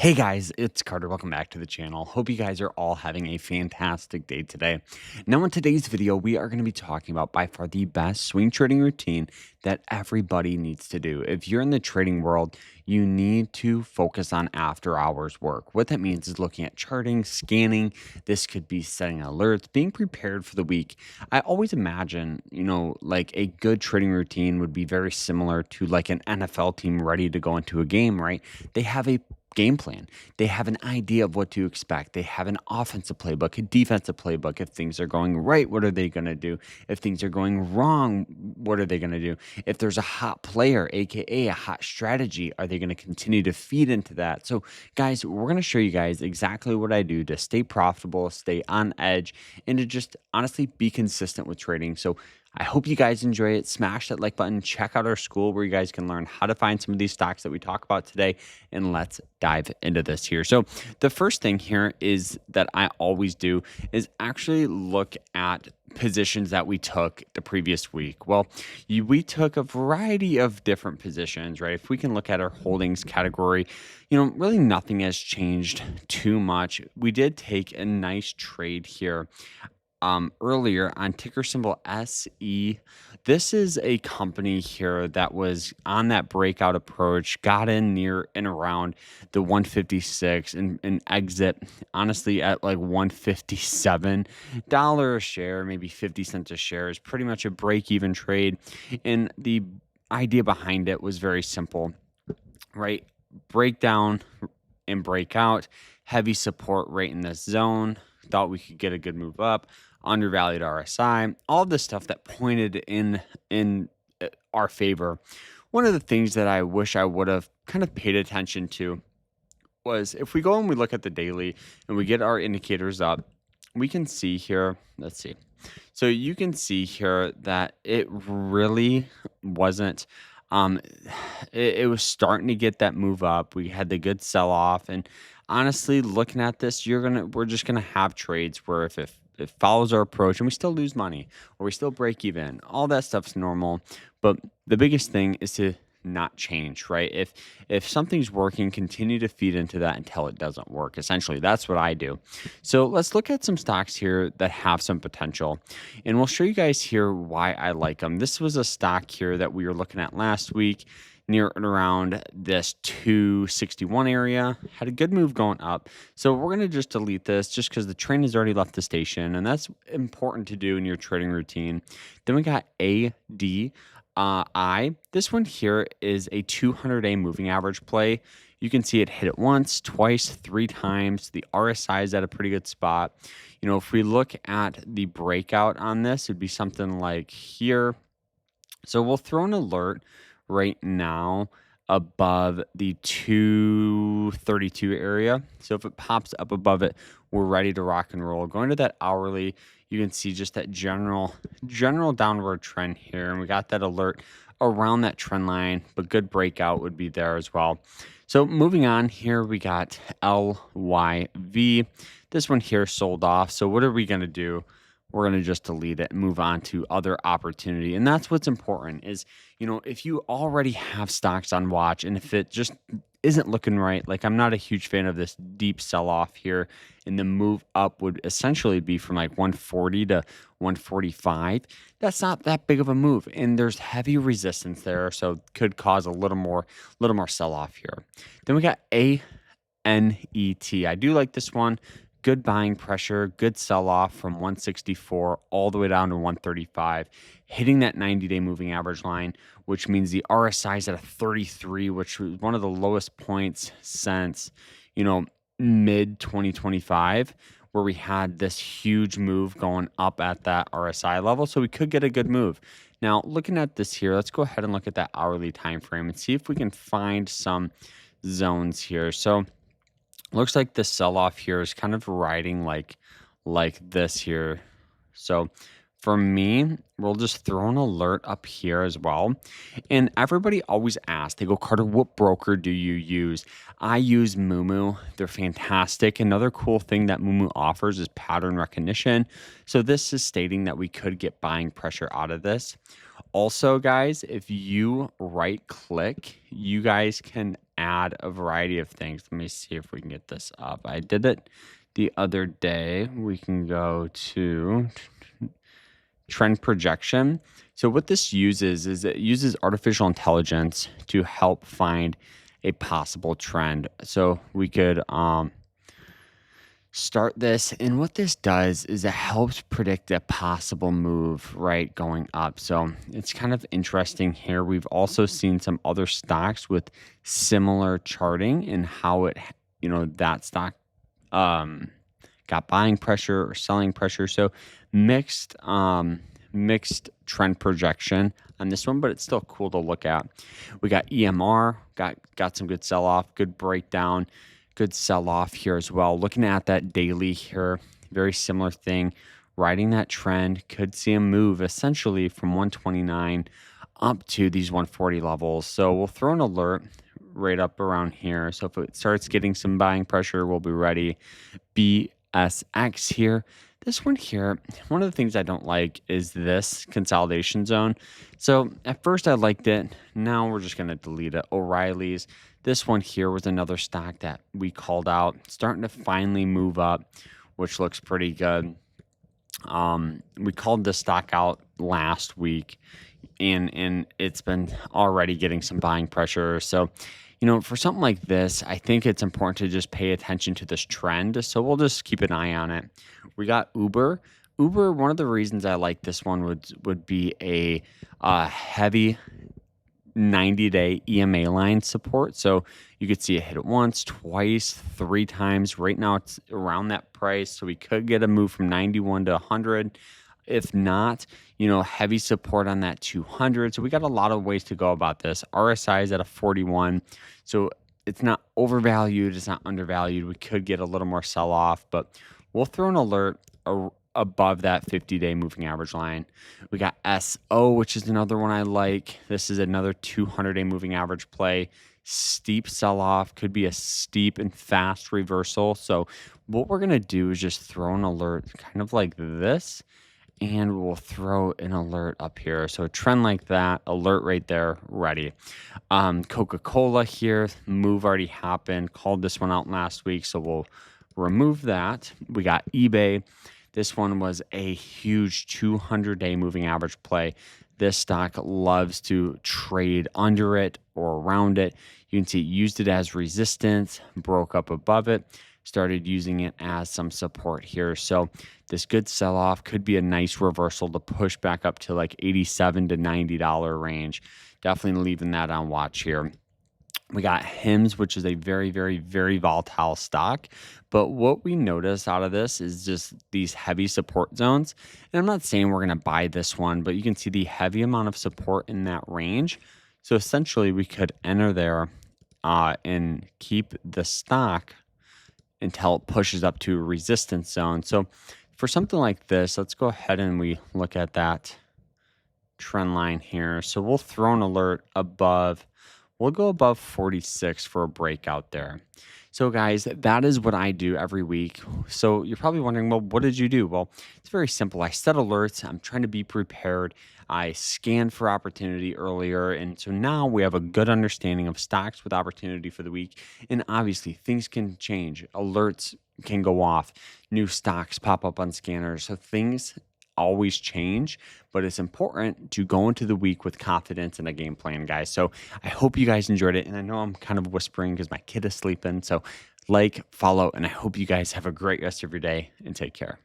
Hey guys, it's Carter. Welcome back to the channel. Hope you guys are all having a fantastic day today. Now, in today's video, we are going to be talking about by far the best swing trading routine that everybody needs to do. If you're in the trading world, you need to focus on after hours work. What that means is looking at charting, scanning. This could be setting alerts, being prepared for the week. I always imagine, like a good trading routine would be very similar to like an NFL team ready to go into a game, right? They have a game plan. They have an idea of what to expect. They have an offensive playbook, a defensive playbook. If things are going right, what are they going to do? If things are going wrong, what are they going to do? If there's a hot player, aka a hot strategy, are they going to continue to feed into that? So, guys, we're going to show you guys exactly what I do to stay profitable, stay on edge, and to just honestly be consistent with trading. So, I hope you guys enjoy it. Smash that like button. Check out our school where you guys can learn how to find some of these stocks that we talk about today. And let's dive into this here. So, the first thing here is that I always do is actually look at positions that we took the previous week. Well, we took a variety of different positions, right? If we can look at our holdings category, really nothing has changed too much. We did take a nice trade here earlier on ticker symbol SE. This is a company here that was on that breakout approach, got in near and around the 156 and exit honestly at like $157 a share, maybe 50 cents a share is pretty much a break even trade. And the idea behind it was very simple, right? Breakdown and breakout, heavy support right in this zone. Thought we could get a good move up, undervalued RSI, all the stuff that pointed in our favor. One of the things that I wish I would have kind of paid attention to was if we go and we look at the daily and we get our indicators up, we can see here, let's see. So you can see here that it really wasn't um it was starting to get that move up. We had the good sell off, and honestly looking at this, we're just gonna have trades where if it follows our approach and we still lose money or we still break even, all that stuff's normal. But the biggest thing is to not change, right? If something's working, continue to feed into that until it doesn't work. Essentially, that's what I do. So let's look at some stocks here that have some potential, and we'll show you guys here why I like them. This was a stock here that we were looking at last week near and around this 261 area, had a good move going up. So we're going to just delete this just because the train has already left the station, and that's important to do in your trading routine. Then we got AD. This one here is a 200-day moving average play. You can see it hit it once, twice, three times. The RSI is at a pretty good spot. If we look at the breakout on this, it'd be something like here. So we'll throw an alert right now above the 232 area. So if it pops up above it, we're ready to rock and roll. Going to that hourly, you can see just that general downward trend here. And we got that alert around that trend line, but good breakout would be there as well. So moving on here, we got LYV. This one here sold off. So what are we going to do? We're going to just delete it and move on to other opportunity. And that's what's important is, if you already have stocks on watch and if it just isn't looking right, like I'm not a huge fan of this deep sell off here, and the move up would essentially be from like 140 to 145. That's not that big of a move, and there's heavy resistance there, so could cause a little more sell off here. Then we got ANET. I do like this one. Good buying pressure, good sell off from 164 all the way down to 135, hitting that 90-day moving average line, which means the RSI is at a 33, which was one of the lowest points since, mid 2025, where we had this huge move going up at that RSI level. So we could get a good move. Now, looking at this here, let's go ahead and look at that hourly time frame and see if we can find some zones here. So looks like the sell-off here is kind of riding like this here. So for me, we'll just throw an alert up here as well. And everybody always asks, they go, Carter, what broker do you use? I use Moomoo. They're fantastic. Another cool thing that Moomoo offers is pattern recognition. So this is stating that we could get buying pressure out of this. Also, guys, if you right click, you guys can add a variety of things. Let me see if we can get this up. I did it the other day. We can go to trend projection. So what this uses is it uses artificial intelligence to help find a possible trend. So we could start this, and what this does is it helps predict a possible move, right, going up. So it's kind of interesting here. We've also seen some other stocks with similar charting and how that stock um got buying pressure or selling pressure. So mixed mixed trend projection on this one, but it's still cool to look at. We got EMR, got some good sell off, good breakdown, good sell off here as well. Looking at that daily here, very similar thing. Riding that trend, could see a move essentially from 129 up to these 140 levels. So we'll throw an alert right up around here. So if it starts getting some buying pressure, we'll be ready. BSX here. This one here, one of the things I don't like is this consolidation zone. So at first I liked it. Now we're just going to delete it. O'Reilly's. This one here was another stock that we called out, starting to finally move up, which looks pretty good. We called this stock out last week, and it's been already getting some buying pressure. So, for something like this, I think it's important to just pay attention to this trend. So we'll just keep an eye on it. We got Uber. Uber, one of the reasons I like this one would be a heavy 90-day EMA line support. So you could see it hit it once, twice, 3 times. Right now it's around that price. So we could get a move from 91 to 100. If not, heavy support on that 200. So we got a lot of ways to go about this. RSI is at a 41. So it's not overvalued. It's not undervalued. We could get a little more sell off, but we'll throw an alert above that 50-day moving average line. We got SO, which is another one I like. This is another 200-day moving average play. Steep sell-off, could be a steep and fast reversal. So what we're going to do is just throw an alert kind of like this, and we'll throw an alert up here. So a trend like that, alert right there, ready. Coca-Cola here, move already happened. Called this one out last week, so we'll remove that. We got eBay. This one was a huge 200-day moving average play. This stock loves to trade under it or around it. You can see it used it as resistance, broke up above it, started using it as some support here. So this good sell-off could be a nice reversal to push back up to like $87 to $90 range. Definitely leaving that on watch here. We got HIMS, which is a very, very, very volatile stock. But what we notice out of this is just these heavy support zones. And I'm not saying we're going to buy this one, but you can see the heavy amount of support in that range. So essentially, we could enter there and keep the stock until it pushes up to a resistance zone. So for something like this, let's go ahead and we look at that trend line here. So we'll throw an alert above. We'll go above 46 for a breakout there. So guys, that is what I do every week. So you're probably wondering, well, what did you do? Well, it's very simple. I set alerts. I'm trying to be prepared. I scanned for opportunity earlier. And so now we have a good understanding of stocks with opportunity for the week. And obviously things can change. Alerts can go off. New stocks pop up on scanners. So things always change, but it's important to go into the week with confidence and a game plan, guys. So I hope you guys enjoyed it. And I know I'm kind of whispering because my kid is sleeping. So follow, and I hope you guys have a great rest of your day and take care.